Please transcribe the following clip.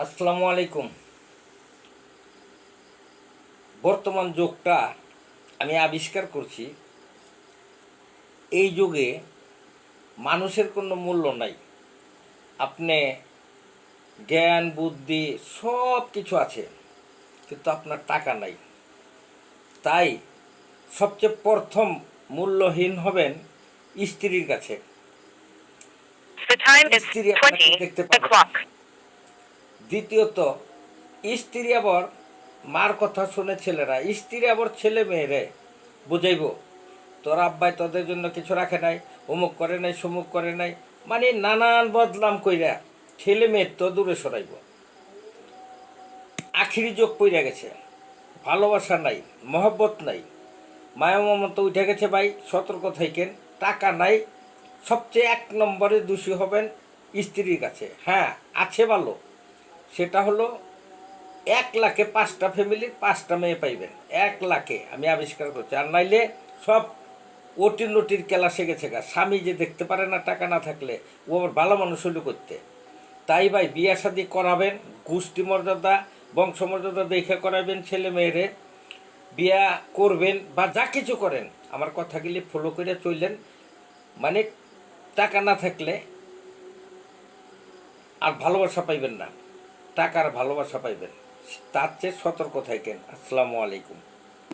আসসালামু আলাইকুম। বর্তমান যুগটা আমি আবিষ্কার করছি, এই যুগে মানুষের কোনো মূল্য নাই। আপনি জ্ঞান বুদ্ধি সব কিছু আছে, কিন্তু আপনার টাকা নাই। তাই সবচেয়ে প্রথম মূল্যহীন হবেন স্ত্রীর কাছে। The time is স্ত্রী আপনাকে 20 দেখতে পাবে না। o'clock. দ্বিতীয়ত, স্ত্রী আবার মার কথা শুনে ছেলেরা, স্ত্রী আবার ছেলে মেয়েরে বুঝাইব, তোর আব্বাই তোদের জন্য কিছু রাখে নাই, অমুক করে নাই, সমুক করে নাই, মানে নানান বদনাম কইরা ছেলে মেয়ের তো দূরে সরাইব। আখিরি যোগ পইরা গেছে, ভালোবাসা নাই, মহব্বত নাই, মায়া মমতা উঠে গেছে। ভাই সতর্ক থাকেন। টাকা নাই, সবচেয়ে এক নম্বরে দোষী হবেন স্ত্রীর কাছে। হ্যাঁ, আছে ভালো, সেটা হলো 1 লাখে 5টা ফ্যামিলির 5টা মেয়ে পাইবেন। 1 লাখে আমি আবিষ্কার করছি। আর নাইলে সব ওটি নটির কেলা শিখেছে গা। স্বামী যে দেখতে পারে না টাকা না থাকলে, ও আবার ভালো মানুষ হইল করতে। তাই ভাই বিয়া শাদি করাবেন, গোষ্ঠী মর্যাদা বংশ মর্যাদা দেখে করাবেন। ছেলে মেয়েরে বিয়া করবেন বা যা কিছু করেন, আমার কথাগুলি ফলো করে চললেন। মানে টাকা না থাকলে আর ভালোবাসা পাইবেন না, টাকার ভালোবাসা পাইবেন। তার চেয়ে সতর্ক থাকেন। আসসালামু আলাইকুম।